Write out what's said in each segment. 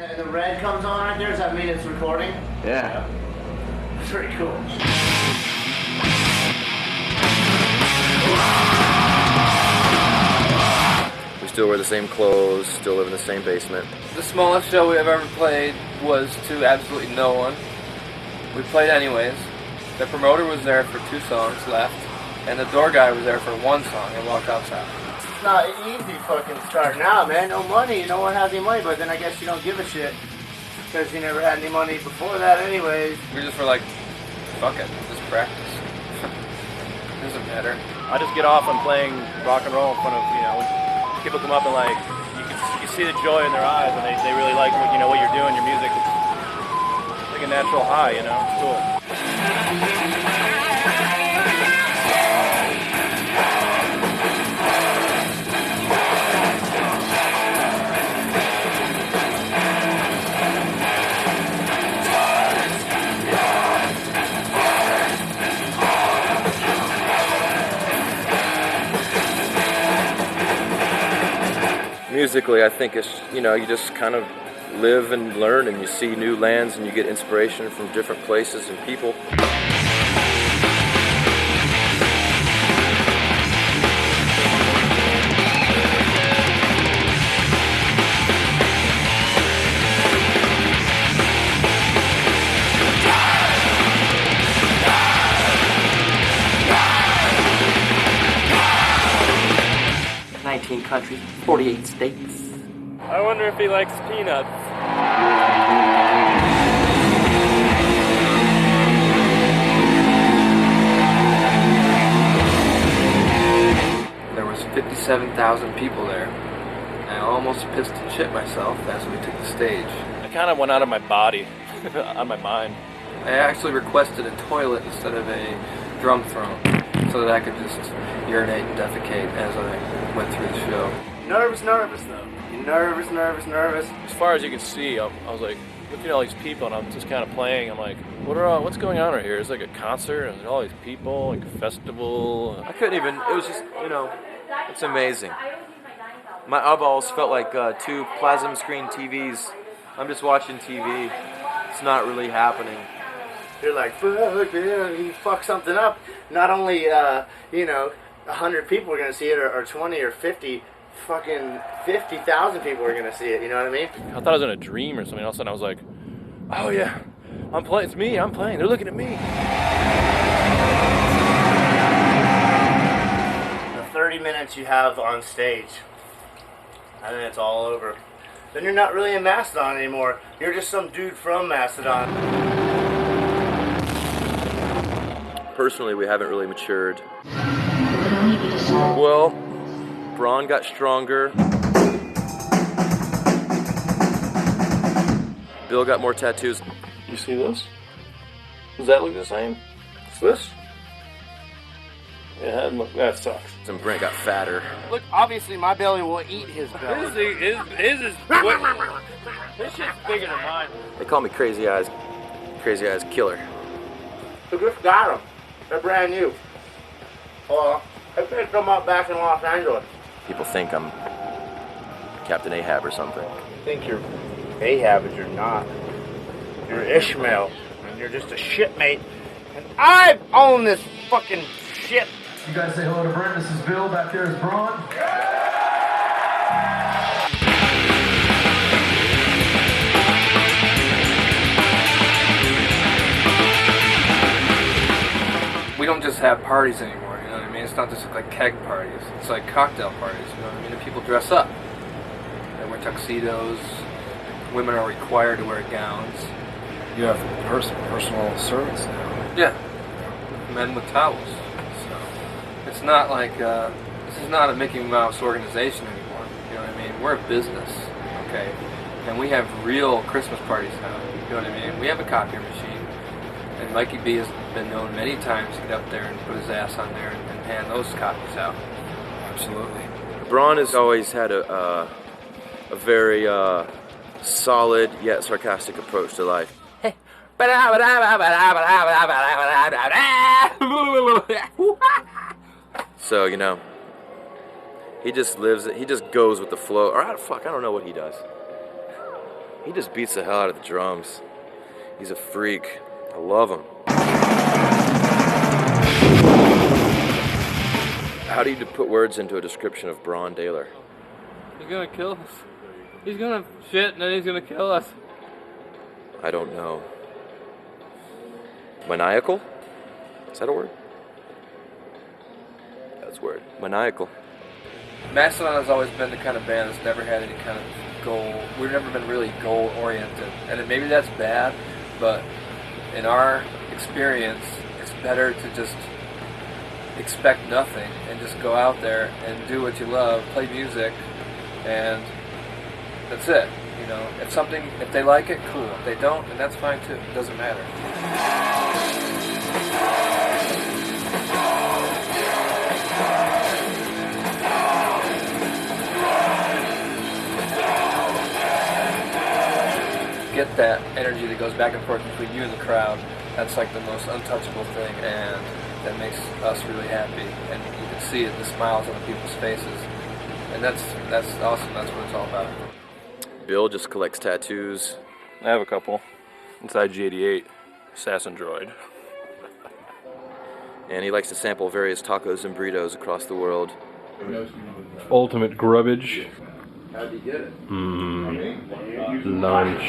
And the red comes on right there, does that mean it's recording? Yeah. That's pretty cool. We still wear the same clothes, still live in the same basement. The smallest show we have ever played was to absolutely no one. We played anyways. The promoter was there for 2 songs left, and the door guy was there for 1 song and walked outside. It's not easy fucking starting out, man. No money, no one has any money, but then I guess you don't give a shit because you never had any money before that anyways. We just were like, fuck it, just practice. Doesn't matter. I just get off on playing rock and roll in front of, when people come up and like, you see the joy in their eyes and they really like what you're doing, your music. It's like a natural high, it's cool. Musically, I think it's, you just kind of live and learn, and you see new lands and you get inspiration from different places and people. 19 countries, 48 states. I wonder if he likes peanuts. There was 57,000 people there. I almost pissed and shit myself as we took the stage. I kind of went out of my body, on my mind. I actually requested a toilet instead of a drum throne, so that I could just urinate and defecate as I went through the show. Nervous though. Nervous. As far as you can see, I was like looking at all these people, and I'm just kind of playing. I'm like, what's going on right here? It's like a concert, and there's all these people, like a festival. I couldn't even, it was just, it's amazing. My eyeballs felt like 2 plasma screen TVs. I'm just watching TV. It's not really happening. You're like, fuck, man, you fuck something up. Not only, 100 people are going to see it, or 20 or 50, fucking 50,000 people are going to see it, you know what I mean? I thought I was in a dream or something. All of a sudden I was like, oh yeah, I'm playing, it's me, I'm playing, they're looking at me. The 30 minutes you have on stage, and then it's all over. Then you're not really in Mastodon anymore. You're just some dude from Mastodon. Personally, we haven't really matured. Well, Braun got stronger. Bill got more tattoos. You see this? Does that look the same? It's this? Yeah, that sucks. And Brent got fatter. Look, obviously my belly will eat his belly. His is this shit's bigger than mine. They call me Crazy Eyes Killer. Who just got them? They're brand new. I picked them up back in Los Angeles. People think I'm Captain Ahab or something. I think you're Ahab, but you're not. You're Ishmael, and you're just a shitmate. And I own this fucking shit. You guys say hello to Brent. This is Bill. Back there is Braun. We don't just have parties anymore, you know what I mean? It's not just like keg parties. It's like cocktail parties, you know what I mean? And people dress up. They wear tuxedos. Women are required to wear gowns. You have personal servants now. Yeah. Men with towels. So it's not like, this is not a Mickey Mouse organization anymore. You know what I mean? We're a business, okay? And we have real Christmas parties now. You know what I mean? We have a copier machine. And Mikey B has been known many times to get up there and put his ass on there and hand those copies out. Absolutely. Braun has always had a very solid yet sarcastic approach to life. So, he just lives it. He just goes with the flow. Or I don't know what he does. He just beats the hell out of the drums. He's a freak. I love him. How do you put words into a description of Braun Daler? He's gonna kill us. He's gonna shit and then he's gonna kill us. I don't know. Maniacal? Is that a word? That's a word. Maniacal. Mastodon has always been the kind of band that's never had any kind of goal. We've never been really goal-oriented. And maybe that's bad, but in our experience, it's better to just expect nothing and just go out there and do what you love, play music, and that's it. You know, if they like it, cool. If they don't, then that's fine too. It doesn't matter. Get that energy that goes back and forth between you and the crowd. That's like the most untouchable thing, and that makes us really happy. And you can see it, the smiles on the people's faces, and that's awesome. That's what it's all about. Bill just collects tattoos. I have a couple. Inside G88, Assassin Droid. And he likes to sample various tacos and burritos across the world. Ultimate grubbage. How'd you get it? Lunch.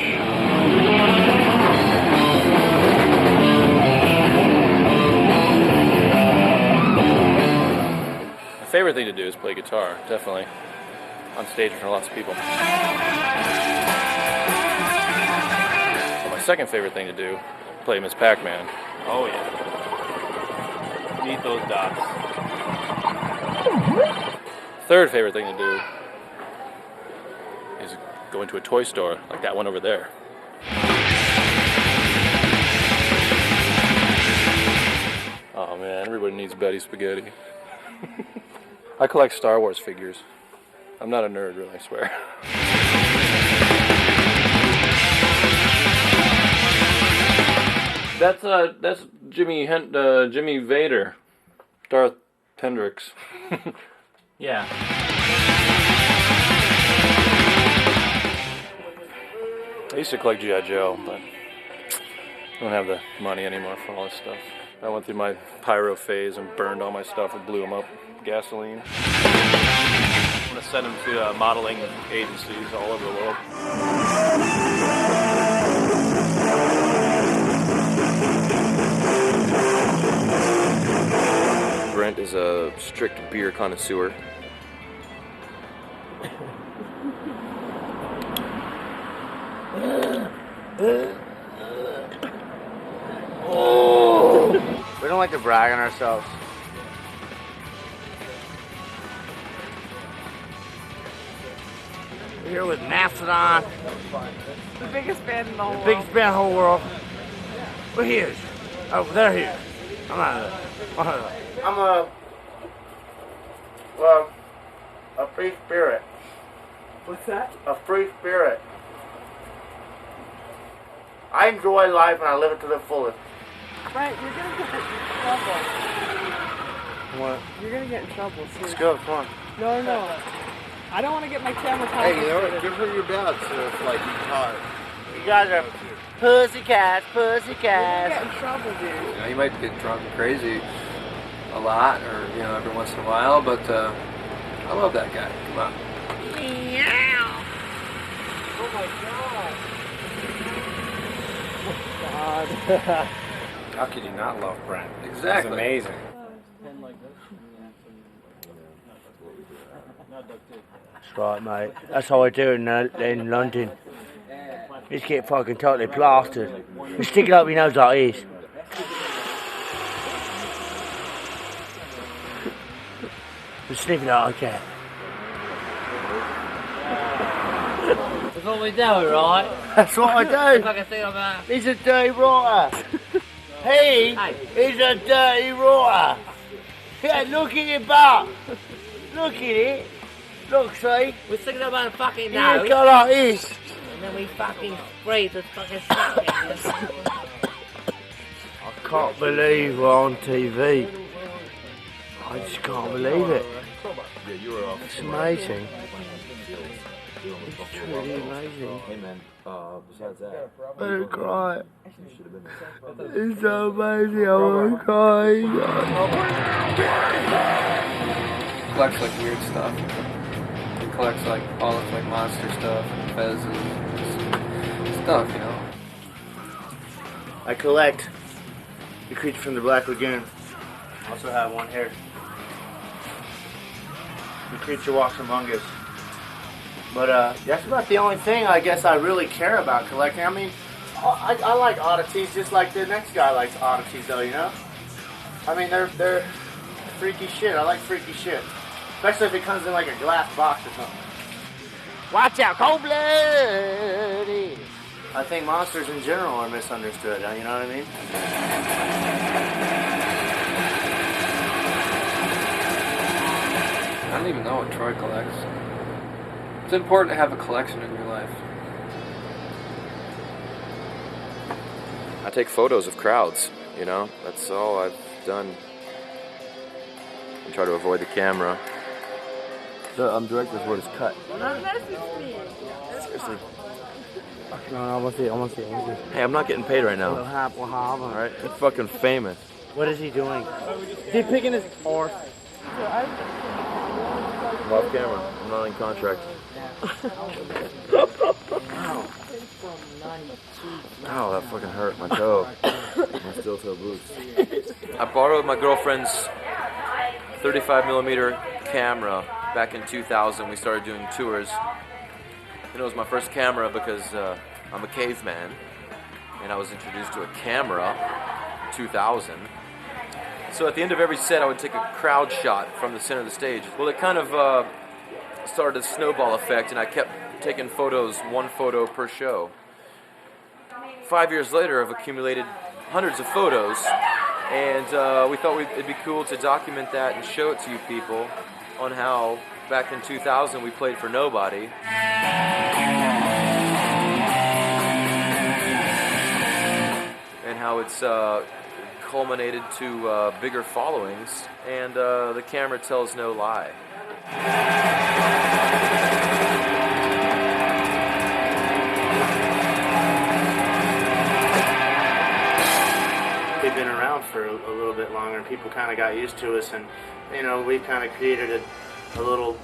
My favorite thing to do is play guitar, definitely. On stage in front of lots of people. My second favorite thing to do, play Miss Pac-Man. Oh yeah. Eat those dots. Third favorite thing to do is go into a toy store, like that one over there. Oh man, everybody needs Betty Spaghetti. I collect Star Wars figures. I'm not a nerd, really, I swear. That's Jimmy Vader, Darth Hendrix. Yeah. I used to collect G.I. Joe, but I don't have the money anymore for all this stuff. I went through my pyro phase and burned all my stuff and blew them up with gasoline. I'm going to send them to modeling agencies all over the world. Brent is a strict beer connoisseur. We don't like to brag on ourselves. We're here with Mastodon, The biggest band in the whole the biggest band in the whole world. We're huge. Oh, they're huge. I'm a free spirit. What's that? A free spirit. I enjoy life and I live it to the fullest. Right, you're gonna get in trouble. What? You're gonna get in trouble soon. Let's go, come on. No, no. I don't want to get my camera Hey, you know what? confiscated. Good for your dad, so it's like you caught. You guys are pussycats, You're pussycats. gonna get in trouble, dude. You know, you might get drunk and crazy a lot, or every once in a while, but I love that guy. Come on. Oh my god. How could you not love Brent? Exactly. It's amazing. That's right, mate. That's how I do in London. Just get fucking totally plastered. You stick it up your nose like this. Just sniff it out like that. That's what we do, right? That's what I do. Like I think about. He's a dirty rotter. He is a dirty rotter. Yeah, look at your butt. Look at it. Look, see? We stick it up on the fucking You nose, go like this. and then we fucking spray the fucking snap it. I can't believe we're on TV. I just can't believe it. It's amazing. It's truly amazing. Hey man, besides that, I'm gonna cry. you should have been there. It's so amazing. I'm gonna cry. Collects like weird stuff. He collects like all of like monster stuff, fez and stuff, you know. I collect the creature from the Black Lagoon. I also have one here. The creature walks among us. But that's about the only thing I guess I really care about collecting. I mean, I like oddities just like the next guy likes oddities, though, you know? I mean, they're freaky shit. I like freaky shit. Especially if it comes in like a glass box or something. Watch out, cold-blooded. I think monsters in general are misunderstood, you know what I mean? I don't even know what Troy collects. It's important to have a collection in your life. I take photos of crowds, you know? That's all I've done. I try to avoid the camera. The director's word is cut. Seriously. No, I want to see. Hey, I'm not getting paid right now. Alright? I'm fucking famous. What is he doing? Is he picking his horse? I'm off camera. I'm not in contract. Ow, that fucking hurt my toe. My steel toe boots. I borrowed my girlfriend's 35mm camera back in 2000. We started doing tours. And it was my first camera because I'm a caveman. And I was introduced to a camera in 2000. So at the end of every set, I would take a crowd shot from the center of the stage. Well, it kind of started a snowball effect, and I kept taking photos, one photo per show. 5 years later, I've accumulated hundreds of photos, and we thought it'd be cool to document that and show it to you people on how back in 2000 we played for nobody. And how it's culminated to bigger followings, and the camera tells no lie. We've been around for a little bit longer. People kind of got used to us, and you know, we kind of created a little,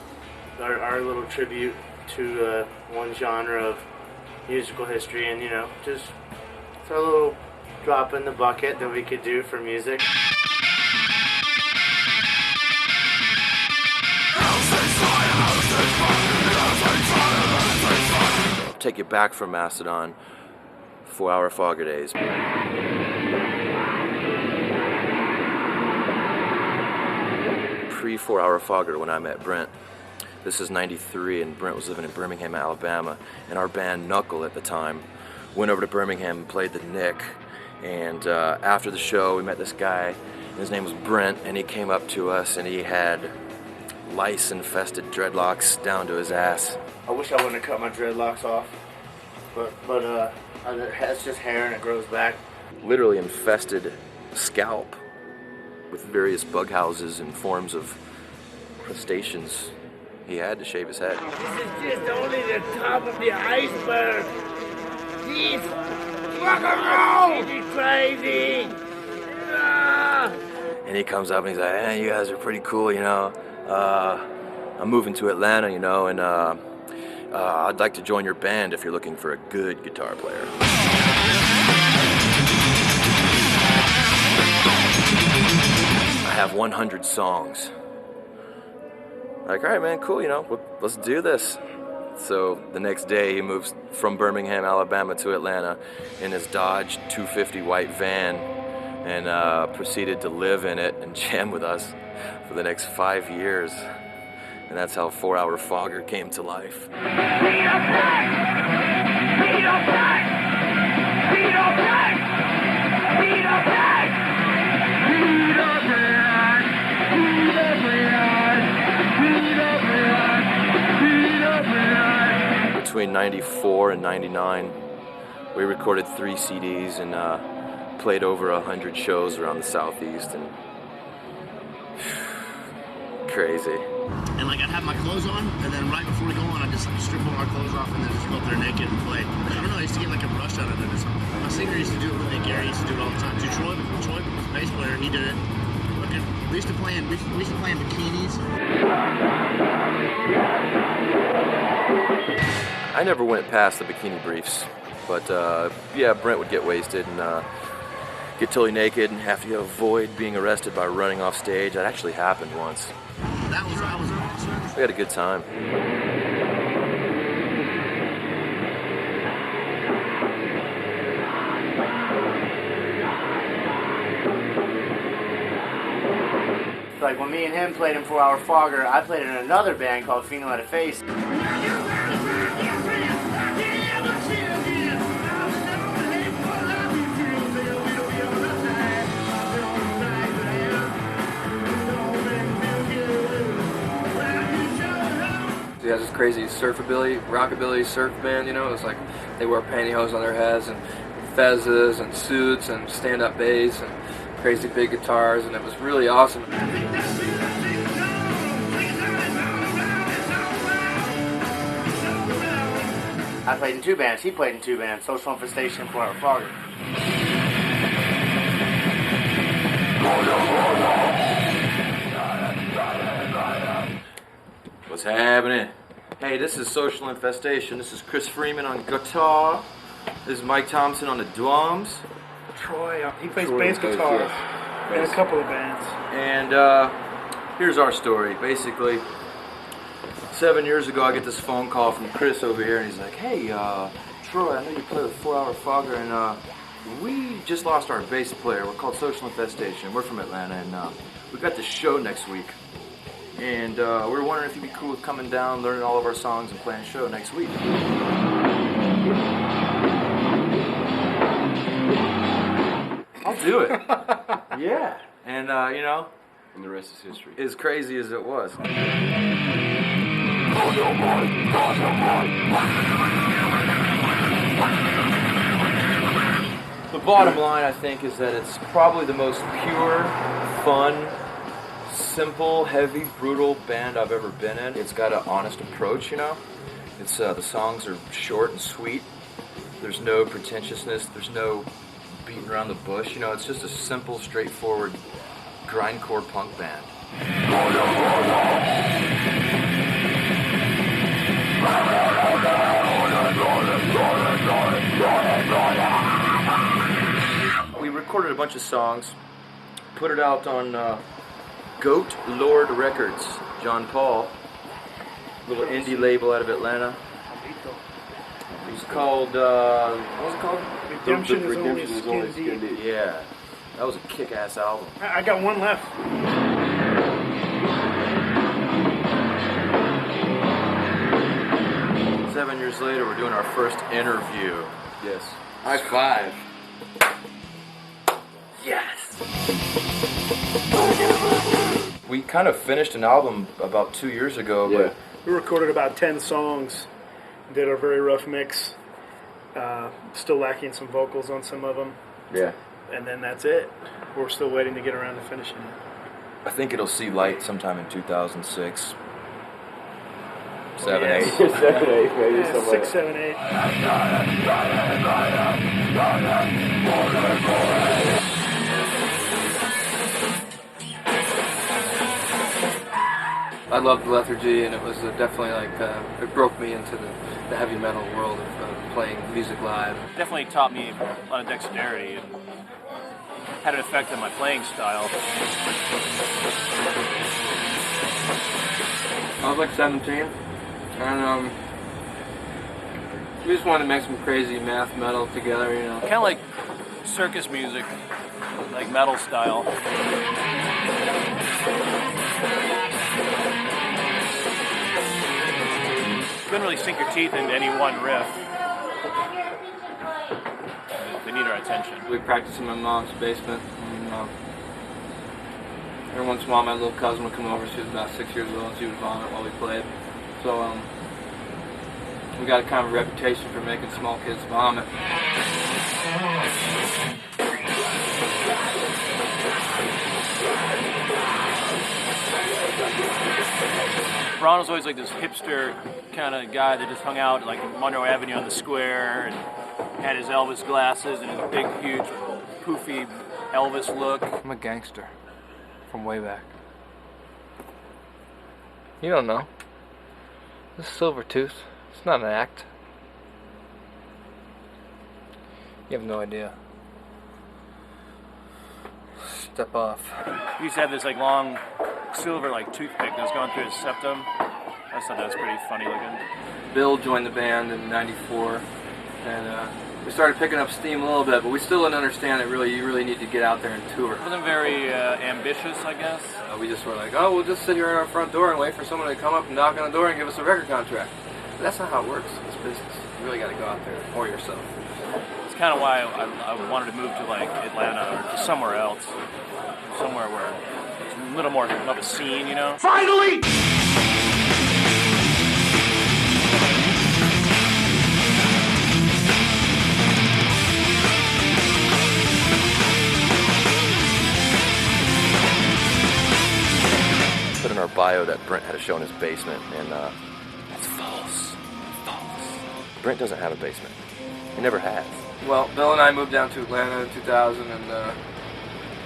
our little tribute to one genre of musical history, and you know, just it's a little drop in the bucket that we could do for music. Take you back from Mastodon, 4-hour fogger days. Pre-4-hour fogger when I met Brent. This is 93 and Brent was living in Birmingham, Alabama, and our band Knuckle at the time went over to Birmingham and played the Nick. And after the show, we met this guy. His name was Brent, and he came up to us, and he had lice-infested dreadlocks down to his ass. I wish I wouldn't have cut my dreadlocks off, but it's just hair and it grows back. Literally infested scalp with various bug houses and forms of crustaceans. He had to shave his head. This is just only the top of the iceberg. This rock and roll is crazy. Ah. And he comes up and he's like, hey, you guys are pretty cool, you know. I'm moving to Atlanta, you know, and I'd like to join your band if you're looking for a good guitar player. I have 100 songs. Like, all right, man, cool, you know, let's do this. So the next day he moves from Birmingham, Alabama to Atlanta in his Dodge 250 white van and proceeded to live in it and jam with us for the next 5 years. And that's how 4-Hour Fogger came to life. Between 94 and 99, we recorded 3 CDs and played over 100 shows around the Southeast, and crazy. And like I'd have my clothes on, and then right before we go on, I'd just strip all our clothes off and then just go up there naked and play. I don't know, I used to get like a rush out of it. My singer used to do it with me, Gary used to do it all the time. Troy, the bass player, he did it. We used to play in bikinis. I never went past the bikini briefs, but yeah, Brent would get wasted and get totally naked and have to avoid being arrested by running off stage. That actually happened once. That was awesome. We had a good time. Like when me and him played in 4 Hour Fogger, I played in another band called Pheno at a Face. He has this crazy rockabilly surf band, you know. It was like they wear pantyhose on their heads and fezzes and suits and stand-up bass and crazy big guitars, and it was really awesome. I played in 2 bands. He played in 2 bands. Social Infestation and 4 Hour Fogger. What's happening? Hey, this is Social Infestation. This is Chris Freeman on guitar. This is Mike Thompson on the drums. Troy, he plays bass guitar in a couple of bands. And here's our story. Basically, 7 years ago, I get this phone call from Chris over here, and he's like, "Hey, Troy, I know you play with 4 Hour Fogger, and we just lost our bass player. We're called Social Infestation. We're from Atlanta, and we got this show next week. And we're wondering if you'd be cool with coming down, learning all of our songs, and playing a show next week." I'll do it. Yeah. And, you know. And the rest is history. As crazy as it was. The bottom line, I think, is that it's probably the most pure, fun, simple, heavy, brutal band I've ever been in. It's got an honest approach, you know. It's the songs are short and sweet. There's no pretentiousness. There's no beating around the bush. You know, it's just a simple, straightforward, grindcore punk band. We recorded a bunch of songs, put it out on Goat Lord Records, John Paul, little indie label out of Atlanta. It was called, what was it called? Redemption is only skin deep. Yeah, that was a kick-ass album. I got one left. 7 years later, we're doing our first interview. Yes. High five. Yes! We kind of finished an album about 2 years ago, Yeah. but We recorded about 10 songs, did a very rough mix, still lacking some vocals on some of them, yeah, and then that's it. We're still waiting to get around to finishing it. I think it'll see light sometime in 2006. 7, Yeah. 8. 7, 8, maybe Yeah, something 6, 7, 8. I loved Lethargy, and it was definitely like it broke me into the heavy metal world of playing music live. Definitely taught me a lot of dexterity and had an effect on my playing style. I was like 17, and we just wanted to make some crazy math metal together, you know. Kind of like circus music, like metal style. Couldn't really sink your teeth into any one riff. They need our attention. We practiced in my mom's basement. And, every once in a while, my little cousin would come over. She was about 6 years old. She would vomit while we played. So we got a kind of reputation for making small kids vomit. Ron was always like this hipster kind of guy that just hung out like Monroe Avenue on the square and had his Elvis glasses and his big, huge, poofy Elvis look. I'm a gangster from way back. You don't know. This is Silvertooth. It's not an act. You have no idea. Step off. He used to have this like long silver like toothpick that was going through his septum. I thought that was pretty funny looking. Bill joined the band in '94, and we started picking up steam a little bit, but we still didn't understand that you really need to get out there and tour. It wasn't very ambitious, I guess. We just were like, oh, we'll just sit here at our front door and wait for someone to come up and knock on the door and give us a record contract. But that's not how it works. It's business. You really got to go out there and pour yourself. It's kind of why I wanted to move to like Atlanta or somewhere else, somewhere where it's a little more of a scene, you know. Finally! Put in our bio that Brent had a show in his basement, and that's false. False. Brent doesn't have a basement. He never has. Well, Bill and I moved down to Atlanta in 2000 and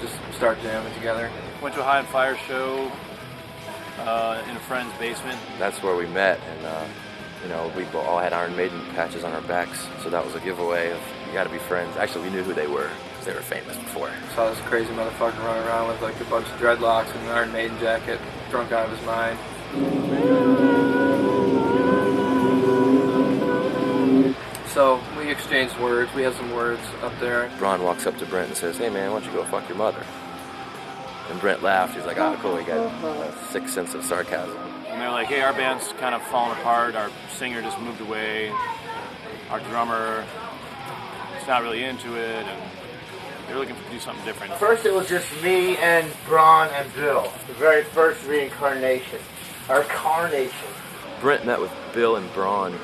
just started jamming together. Went to a High on Fire show in a friend's basement. That's where we met, and we all had Iron Maiden patches on our backs, so that was a giveaway of you got to be friends. Actually, we knew who they were because they were famous before. Saw this crazy motherfucker running around with like a bunch of dreadlocks and an Iron Maiden jacket, drunk out of his mind. So we exchanged words. We had some words up there. Ron walks up to Brent and says, "Hey man, why don't you go fuck your mother?" And Brent laughed. He's like, "Oh, cool, he got a sick sense of sarcasm." And they're like, "Hey, our band's kind of falling apart. Our singer just moved away. Our drummer is not really into it, and they're looking to do something different." First it was just me and Braun and Bill. The very first reincarnation. Or carnation. Brent met with Bill and Braun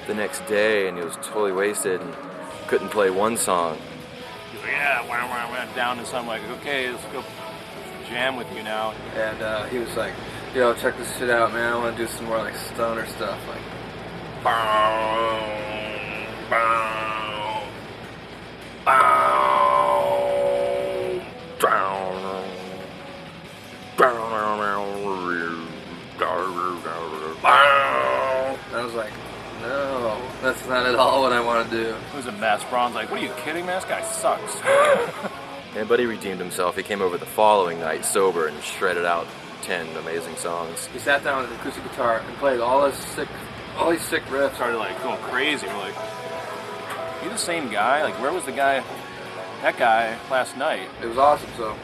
the next day, and he was totally wasted and couldn't play one song. He's like, "Yeah, went down to something like, okay, let's go jam with you now." And he was like, "Yo, check this shit out, man. I want to do some more like stoner stuff, like." Bow, bow, bow, down, I was like, no, that's not at all what I want to do. It was a mess. Braun's like, "What are you kidding, man? This guy sucks." Yeah, but he redeemed himself. He came over the following night sober and shredded out 10 amazing songs. He sat down with an acoustic guitar and played all these sick riffs. Started like going crazy. We're like, "You the same guy? Like, where was that guy last night?" It was awesome. So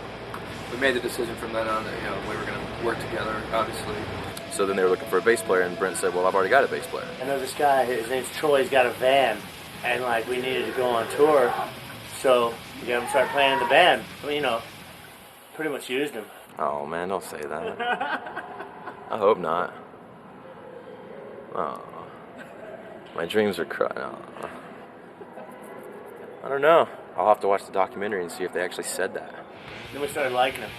we made the decision from then on that we were going to work together, obviously. So then they were looking for a bass player, and Brent said, "Well, I've already got a bass player." I know this guy, his name's Troy, he's got a van, and like we needed to go on tour, so we got him to start playing in the band. I mean, pretty much used him. Oh man, don't say that. I hope not. Oh, my dreams are crying. Oh. I don't know. I'll have to watch the documentary and see if they actually said that. Then we started liking him,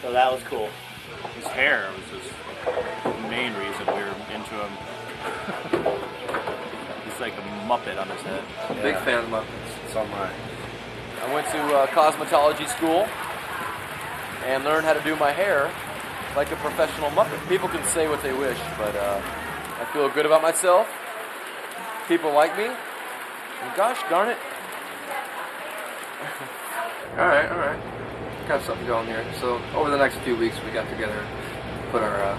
so that was cool. His hair was just the main reason we were into him. He's like a Muppet on his head. I'm a big fan of Muppets. So am I. I went to cosmetology school and learned how to do my hair like a professional Muppet. People can say what they wish, but I feel good about myself. People like me. And gosh darn it. All right. Got something going here. So over the next few weeks, we got together and put our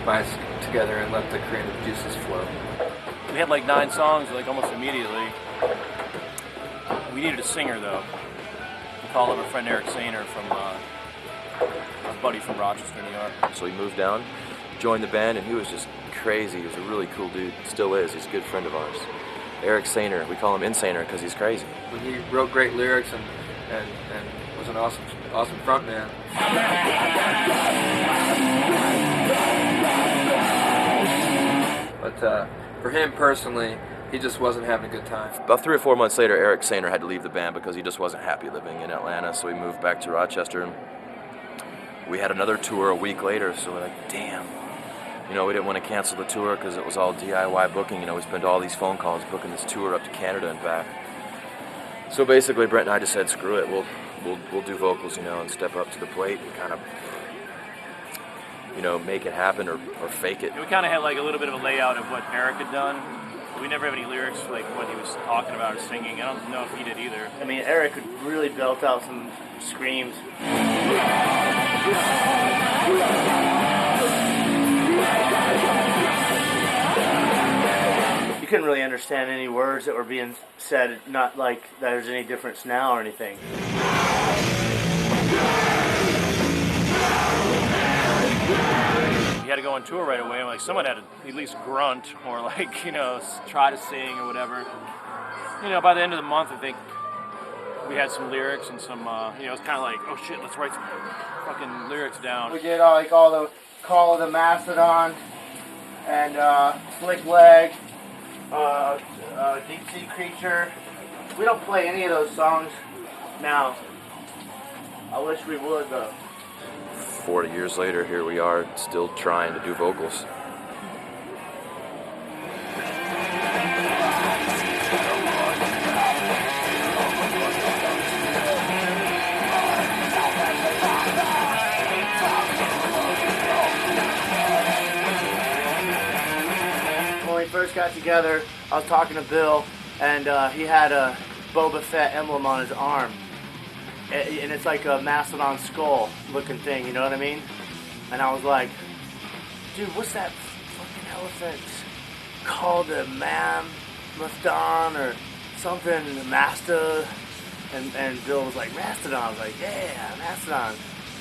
minds together and let the creative juices flow. We had like 9 songs like almost immediately. We needed a singer though. We called up our friend Eric Sainer from our buddy from Rochester, New York. So he moved down, joined the band, and he was just crazy. He was a really cool dude. Still is. He's a good friend of ours. Eric Sainer. We call him Insaner because he's crazy. He wrote great lyrics and was an awesome front man. But for him personally, he just wasn't having a good time. About 3 or 4 months later, Eric Sainer had to leave the band because he just wasn't happy living in Atlanta, so he moved back to Rochester. We had another tour a week later, so we're like, damn, You know, we didn't want to cancel the tour because it was all DIY booking. You know, we spent all these phone calls booking this tour up to Canada and back. So basically, Brent and I just said, screw it. We'll do vocals, you know, and step up to the plate and kind of, you know, make it happen or fake it. We kind of had like a little bit of a layout of what Eric had done. We never have any lyrics like what he was talking about or singing. I don't know if he did either. I mean, Eric really built out some screams. You couldn't really understand any words that were being said, not like there's any difference now or anything. You had to go on tour right away, and like someone had to at least grunt or like, you know, try to sing or whatever. You know, by the end of the month, I think we had some lyrics and some, you know, it's kind of like, oh shit, let's write some fucking lyrics down. We did all the Call of the Mastodon and Slick Leg, Deep Sea Creature. We don't play any of those songs now. I wish we would though. 40 years later, here we are, still trying to do vocals. When we first got together, I was talking to Bill, and he had a Boba Fett emblem on his arm. And it's like a Mastodon skull looking thing, you know what I mean? And I was like, dude, what's that fucking elephant called? A Mastodon or something, Masta? And Bill was like, Mastodon. I was like, yeah, Mastodon.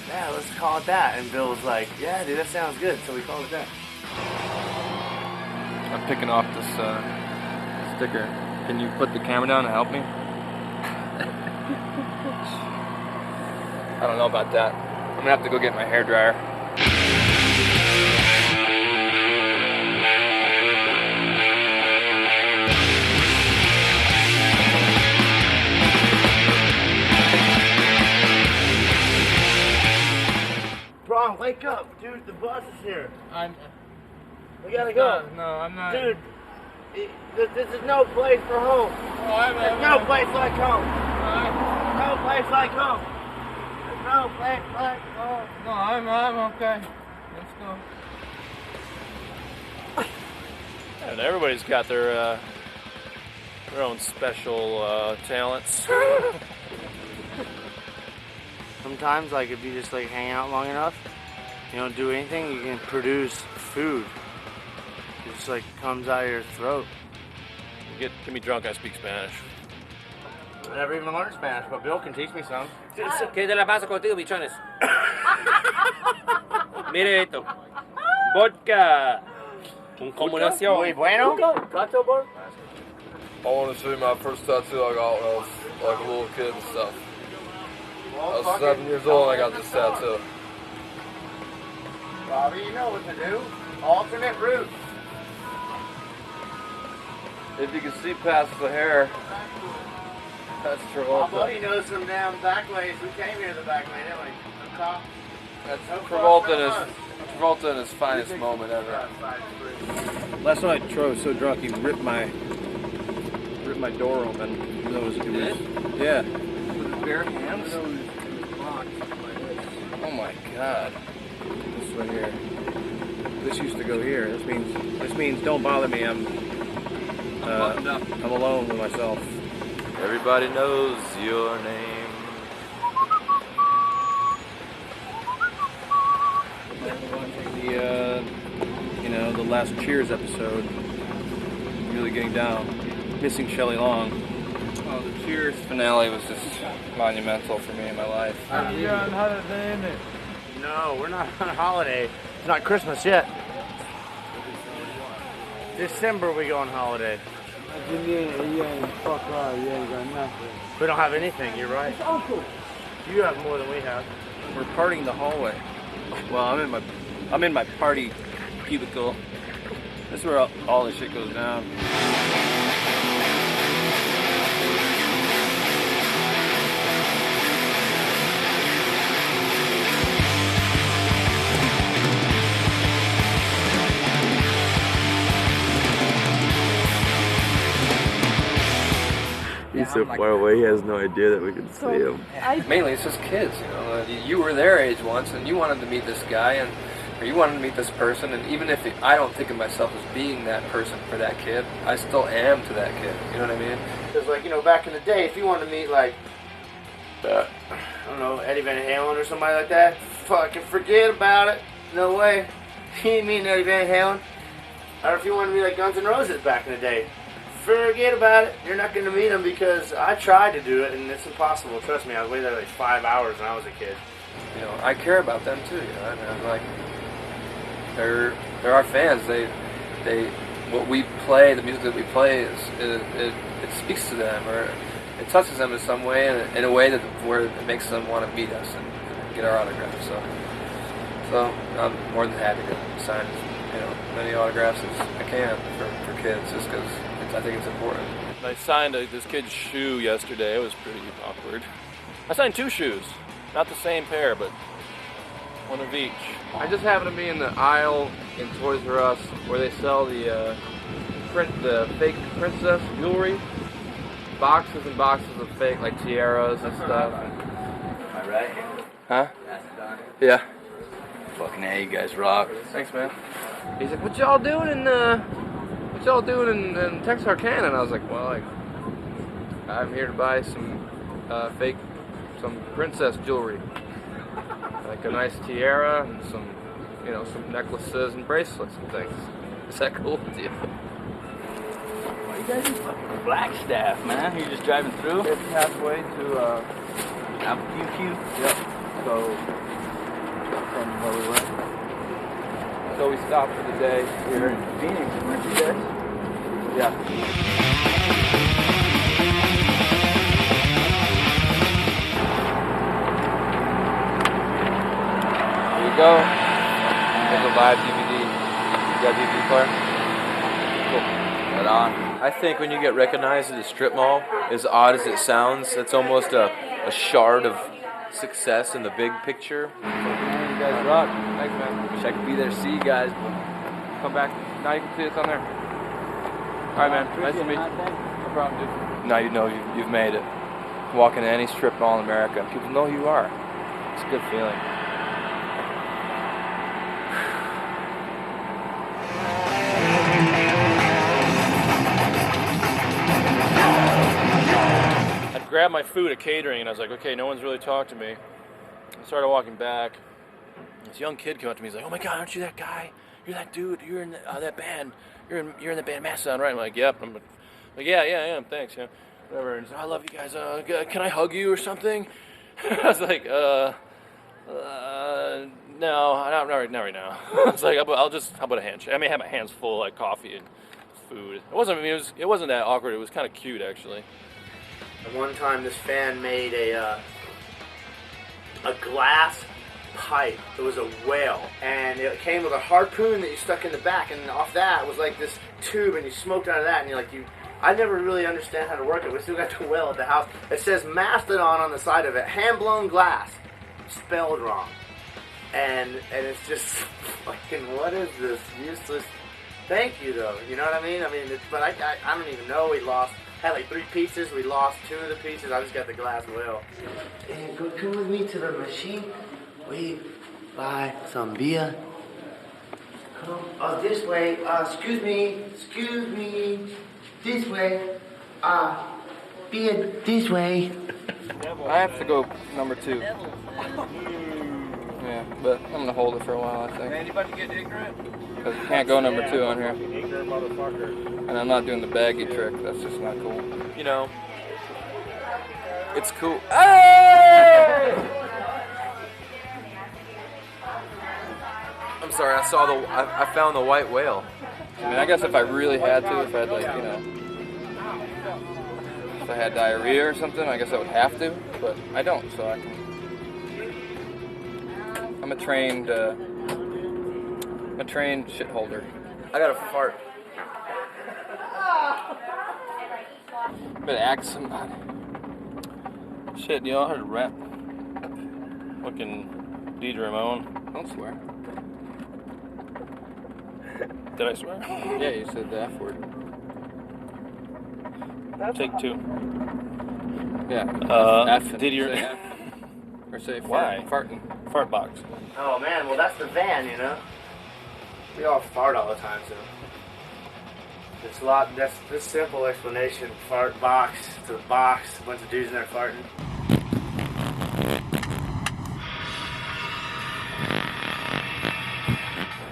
Yeah, let's call it that. And Bill was like, yeah, dude, that sounds good. So we called it that. I'm picking off this sticker. Can you put the camera down and help me? I don't know about that. I'm gonna have to go get my hairdryer. Bron, wake up, dude. The bus is here. We gotta go. No, I'm not. Dude, this is no place for home. There's no place like home. No place like home. There's no place like home. No, I'm okay. Let's go. And everybody's got their own special talents. Sometimes, like, if you just like hang out long enough, you don't do anything, you can produce food. It just like comes out of your throat. Get me drunk, I speak Spanish. I never even learned Spanish, but Bill can teach me some. ¿Qué te la pasa contigo, bichones? Mire esto. Vodka. Un combinación. Muy bueno. I want to show you my first tattoo I got when I was like a little kid and stuff. I was 7 years old and I got this tattoo. Bobby, you know what to do. Alternate route. If you can see past the hair, that's My Travolta. buddy knows some damn back ways. We came here the back way, didn't we? The top. That's No Travolta in his finest moment ever. Last night, Troy was so drunk he ripped my door open. It was yeah. With his bare hands? Oh my God. This right here. This used to go here. This means don't bother me. I'm alone with myself. Everybody knows your name. Watching the last Cheers episode. Really getting down. Missing Shelley Long. Oh, the Cheers finale was just monumental for me in my life. No, we're not on holiday. It's not Christmas yet. December we go on holiday. We don't have anything, you're right. You have more than we have. We're partying the hallway. Well, I'm in my party cubicle. That's where all the shit goes down. He's so far away, he has no idea that we can see him. Mainly, it's just kids. You know, you were their age once, and you wanted to meet this guy, or you wanted to meet this person, and even if I don't think of myself as being that person for that kid, I still am to that kid. You know what I mean? Because, like, you know, back in the day, if you wanted to meet, like, I don't know, Eddie Van Halen or somebody like that, fucking forget about it. No way. You ain't meeting Eddie Van Halen. Or if you wanted to meet, like, Guns N' Roses back in the day, forget about it. You're not going to meet them because I tried to do it, and it's impossible. Trust me, I was waiting there like 5 hours when I was a kid. You know, I care about them too. You know, and like they're our fans. They what we play, the music that we play it speaks to them, or it touches them in some way, in a way where it makes them want to meet us and get our autographs. So I'm more than happy to sign, you know, many autographs as I can for kids, just because I think it's important. I signed this kid's shoe yesterday. It was pretty awkward. I signed 2 shoes, not the same pair, but one of each. I just happened to be in the aisle in Toys R Us where they sell the fake princess jewelry, boxes and boxes of fake like tiaras and stuff. Am I right? Huh? Mastodon. Yeah. Fucking A, you guys rock. Thanks, man. He's like, what y'all doing in Texarkana? And I was like, well, I'm here to buy some some princess jewelry, like a nice tiara and some necklaces and bracelets and things. Is that cool with you? What are you guys in fucking Blackstaff, man? You're just driving through? It's halfway to Albuquerque? Yep. So from where we went. So we stopped for the day here in Phoenix, weren't you guys? Yeah. Here you go. There's a live DVD. You got a DVD player? Cool. Right on. I think when you get recognized at a strip mall, as odd as it sounds, it's almost a shard of success in the big picture. You guys rock. Thanks, man. Wish I could be there to see you guys. Come back. Now you can see us on there. All right, man. Nice to meet you. No problem, dude. Now you know you've made it. Walk into any strip mall in America, and people know who you are. It's a good feeling. I'd grabbed my food at catering, and I was like, okay, no one's really talked to me. I started walking back. This young kid came up to me. He's like, oh my God, aren't you that guy? You're that dude. You're in that band. You're in the band Mastodon, right? I'm like, yep. I'm like, yeah, I am. Thanks. Yeah, whatever. And he's like, I love you guys. Can I hug you or something? I was like, no, not right now. I was like, how about a handshake? I mean, I had my hands full, like coffee and food. It wasn't that awkward. It was kind of cute, actually. At one time, this fan made a glass pipe. It was a whale, and it came with a harpoon that you stuck in the back, and off that was like this tube, and you smoked out of that, and I never really understand how to work it. We still got the whale at the house. It says Mastodon on the side of it, hand-blown glass, spelled wrong, and it's just fucking, what is this useless? Thank you though, you know what I mean? But I don't even know. We had like 3 pieces. We lost 2 of the pieces. I just got the glass whale. And come with me to the machine. We buy some beer. Come this way. Excuse me. This way. Beer this way. I have to go number 2. Yeah, but I'm gonna hold it for a while, I think. Anybody get ignorant? Because you can't go number 2 on here. Ignorant motherfucker. And I'm not doing the baggy trick. That's just not cool. You know, it's cool. Hey! I'm sorry, I found the white whale. I mean, I guess if I really had to, if I had if I had diarrhea or something, I guess I would have to, but I don't, so I'm a trained shit holder. I got a fart. Better ask somebody. Shit, you know, I heard a rap. Fucking DJ Ramon. Don't swear. Did I swear? Yeah, you said the F word. Take two. Yeah. F. Did your Say F. Or say why? Farting. Fart box. Oh man, well that's the van, you know. We all fart all the time, so it's a lot. That's the simple explanation. Fart box. It's a box. A bunch of dudes in there farting.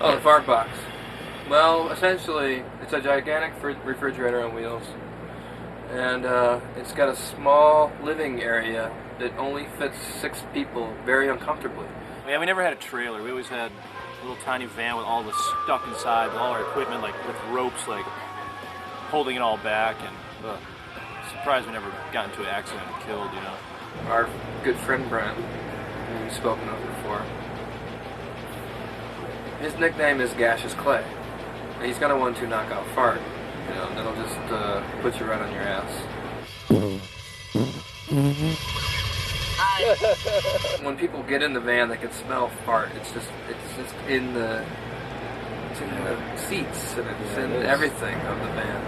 Oh, the fart box. Well, essentially, it's a gigantic refrigerator on wheels, and it's got a small living area that only fits 6 people very uncomfortably. Yeah, we never had a trailer. We always had a little tiny van with all the stuff inside, all our equipment, like with ropes, like holding it all back. And surprised we never got into an accident and killed, you know. Our good friend Brent, who we've spoken of before, his nickname is Gaseous Clay. And he's got a 1-2 knockout fart, you know, that'll just put you right on your ass. When people get in the van, they can smell fart. It's just in the seats and it's in everything of the van.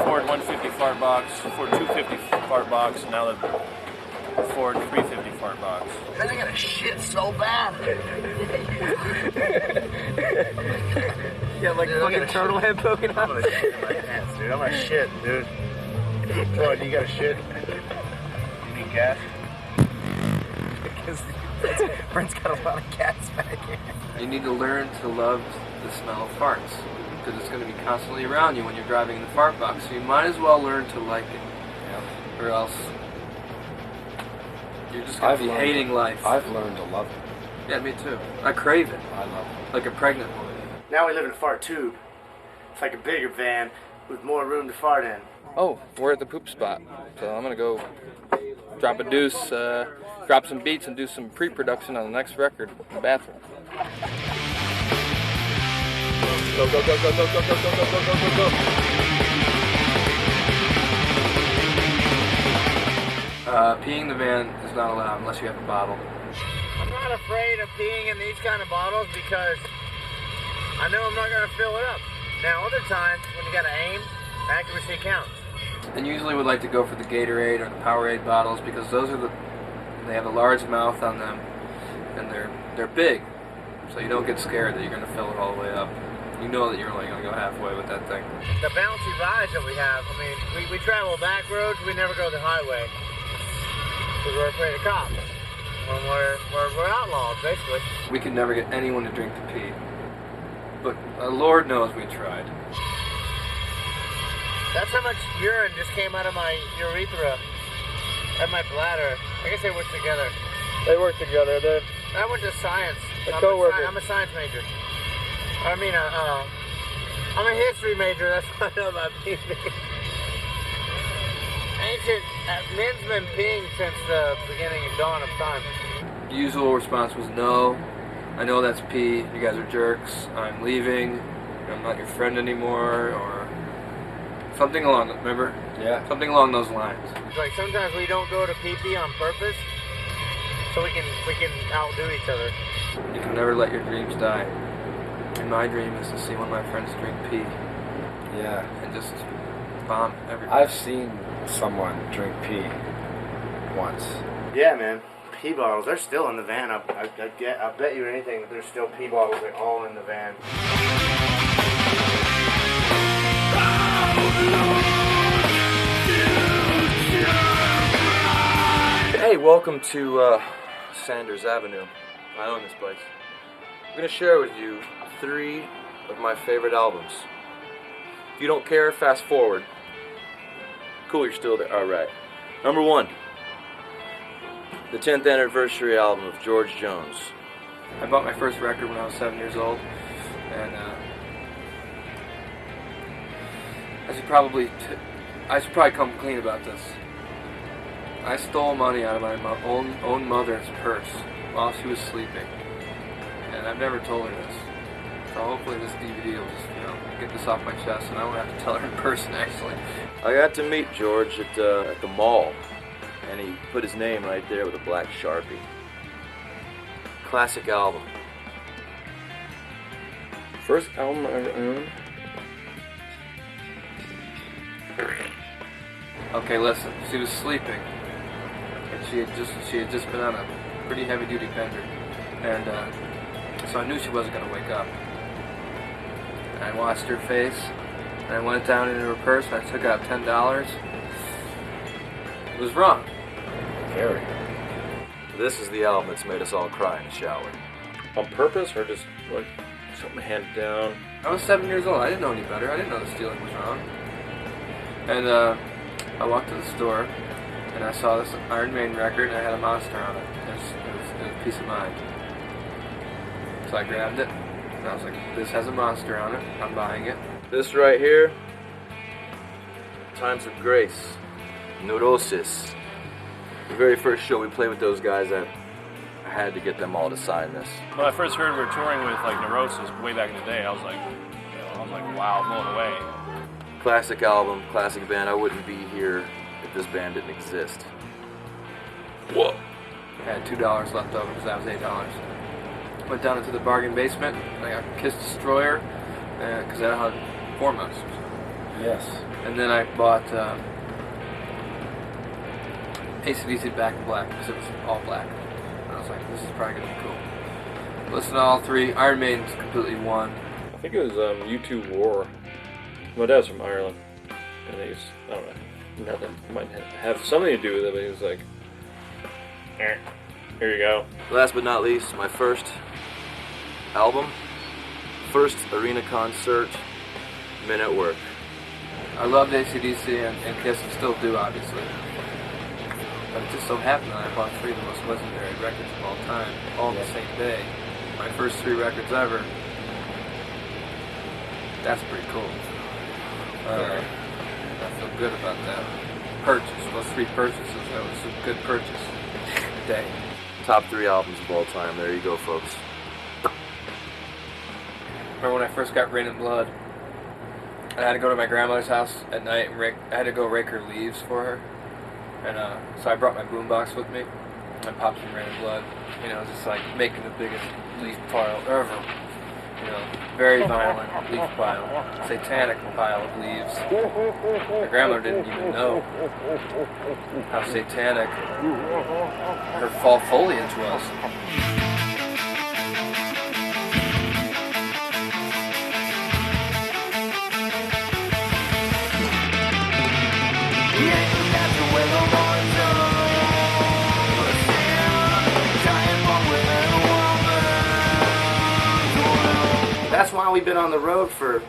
Ford 150 fart box, Ford 250 fart box, now the Ford 350 fart box. I gotta shit so bad. Yeah, like fucking turtle head poking out. I'm gonna shit in my pants, dude. I'm gonna shit, dude. Bro, you gotta shit. You need gas? Because Brent's got a lot of gas back here. You need to learn to love the smell of farts, because it's going to be constantly around you when you're driving in the fart box. So you might as well learn to like it, or else you're just going to be hating life. I've learned to love it. Yeah, me too. I crave it. I love it. Like a pregnant woman. Now we live in a fart tube. It's like a bigger van with more room to fart in. Oh, we're at the poop spot, so I'm gonna go drop a deuce, drop some beats, and do some pre-production on the next record in the bathroom. Go, go, go, go, go, go, go, go, go, go, go, go, go. Peeing in the van is not allowed unless you have a bottle. I'm not afraid of peeing in these kind of bottles because I know I'm not going to fill it up. Now, other times, when you got to aim, accuracy counts. And usually would like to go for the Gatorade or the Powerade bottles because those are they have a large mouth on them and they're big. So you don't get scared that you're going to fill it all the way up. You know that you're only going to go halfway with that thing. The bouncy rides that we have, I mean, we travel back roads, we never go the highway. Because we're afraid of cops. When we're outlaws, basically. We could never get anyone to drink the pee. But Lord knows we tried. That's how much urine just came out of my urethra and my bladder. I guess they work together. They work together. I went to science. I'm a science major. I mean, I'm a history major. That's what I know about peeing. Men's been peeing since the beginning and dawn of time. The usual response was no. I know that's pee. You guys are jerks. I'm leaving. I'm not your friend anymore, or something along. Remember? Yeah. Something along those lines. It's like sometimes we don't go to pee-pee on purpose, so we can outdo each other. You can never let your dreams die. And my dream is to see one of my friends drink pee. Yeah. And just bomb everybody. I've seen someone drink pee once. Yeah, man. Pee bottles, they're still in the van. I bet you anything there's still pee bottles like all in the van. Hey, welcome to Sanders Avenue. I own this place. I'm going to share with you 3 of my favorite albums. If you don't care, fast forward. Cool, you're still there. Alright. Number 1. The 10th anniversary album of George Jones. I bought my first record when I was 7 years old, and I should probably come clean about this. I stole money out of my own mother's purse while she was sleeping, and I've never told her this. So hopefully this DVD will just, get this off my chest, and I won't have to tell her in person. Actually, I got to meet George at the mall, and he put his name right there with a black Sharpie. Classic album. First album I ever owned. Okay, listen. She was sleeping, and she had just been on a pretty heavy duty bender, and so I knew she wasn't gonna wake up. And I watched her face, and I went down into her purse, and I took out $10. It was wrong. Gary. This is the album that's made us all cry in the shower. On purpose, or just like something handed down? I was 7 years old. I didn't know any better. I didn't know the stealing was wrong. And I walked to the store, and I saw this Iron Maiden record, and I had a monster on it. It was peace of mind. So I grabbed it, and I was like, this has a monster on it. I'm buying it. This right here, Times of Grace, Neurosis. The very first show we played with those guys, I had to get them all to sign this. When I first heard we were touring with like Neurosis way back in the day, I was like, wow, blown away. Classic album, classic band. I wouldn't be here if this band didn't exist. Whoa. I had $2 left over because that was $8. Went down into the bargain basement, and I got Kiss Destroyer, because I had Foremost. Yes. And then I bought AC/DC Back in Black, because it was all black. And I was like, this is probably going to be cool. Listen to all three. Iron Maiden's completely won. I think it was U2 War. My dad's from Ireland, and he's, I don't know, might have something to do with it, but he was like, here you go. Last but not least, my first album, first arena concert, Men at Work. I loved AC/DC and Kiss, and still do, obviously. But it just so happened that I bought 3 of the most legendary records of all time, all on the same day. My first 3 records ever. That's pretty cool. I feel good about that purchase. Those 3 purchases, that was a good purchase day. Top 3 albums of all time. There you go, folks. Remember when I first got Rain and Blood? I had to go to my grandmother's house at night and I had to go rake her leaves for her. And so I brought my boombox with me. I popped some Rain and Blood. You know, just like making the biggest leaf pile ever. You know, very violent leaf pile. Satanic pile of leaves. My grandmother didn't even know how satanic her fall foliage was. That's why we've been on the road for,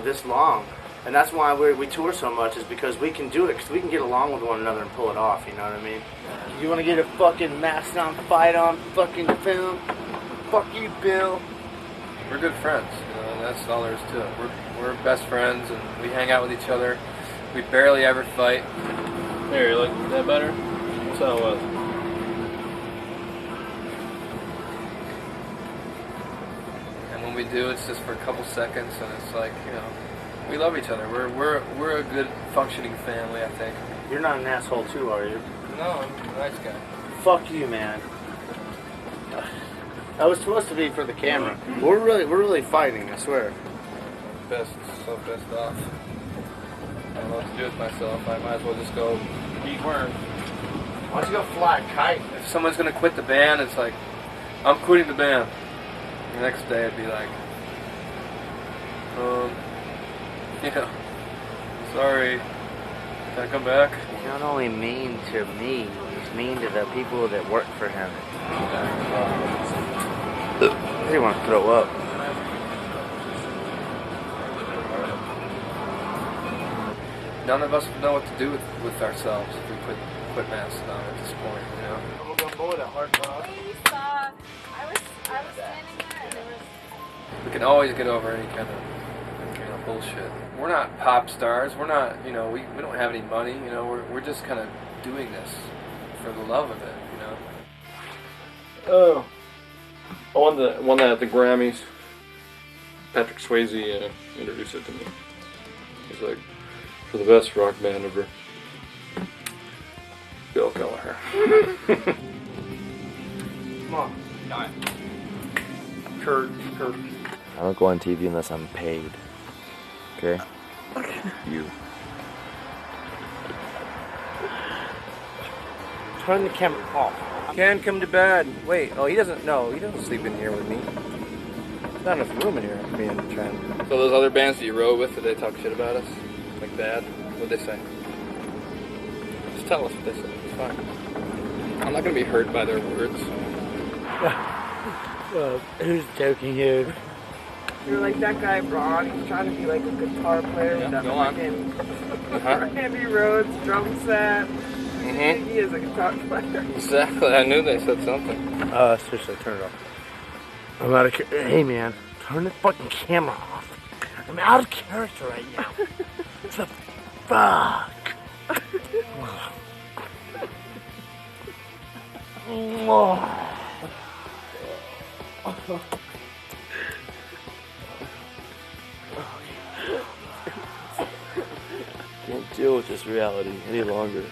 this long. And that's why we tour so much, is because we can do it, because we can get along with one another and pull it off, you know what I mean? You want to get a fucking Mastodon fight on fucking film? Fuck you, Bill. We're good friends, and that's all there is to it. We're best friends, and we hang out with each other. We barely ever fight. There, you like that better? That's how it was. And when we do, it's just for a couple seconds, and it's like, we love each other. We're a good functioning family, I think. You're not an asshole too, are you? No, I'm a nice guy. Fuck you, man. I was supposed to be for the camera. We're really fighting, I swear. So pissed off. I don't know what to do with myself. I might as well just go eat worms. Why don't you go fly a kite? If someone's gonna quit the band, it's like, I'm quitting the band. The next day it'd be like, sorry, can I come back? He's not only mean to me, he's mean to the people that work for him. I really want to throw up. None of us would know what to do with ourselves if we quit Mastodon at this point, I'm gonna go with a hard rock. I was standing there and there was... We can always get over any kind of bullshit. We're not pop stars. We're not, we don't have any money. We're just kind of doing this for the love of it. Oh, I won that at the Grammys. Patrick Swayze introduced it to me. He's like, for the best rock band ever, Bill Kelleher. Come on. Alright. Kurt. I don't go on TV unless I'm paid. Okay? You. turn the camera off. Can come to bed. Wait, oh, he doesn't sleep in here with me. There's not enough room in here, me and Trent. So those other bands that you rode with, did they talk shit about us? Like bad? What'd they say? Just tell us what they said. It's fine. I'm not gonna be hurt by their words. Well, who's joking here? You're like that guy Ron, he's trying to be like a guitar player with that fucking Randy Rhodes drum set. Mm-hmm. He is a guitar player. Exactly, I knew they said something. Seriously, turn it off. I'm out of hey man, turn the fucking camera off. I'm out of character right now. What the fuck? Can't deal with this reality any longer.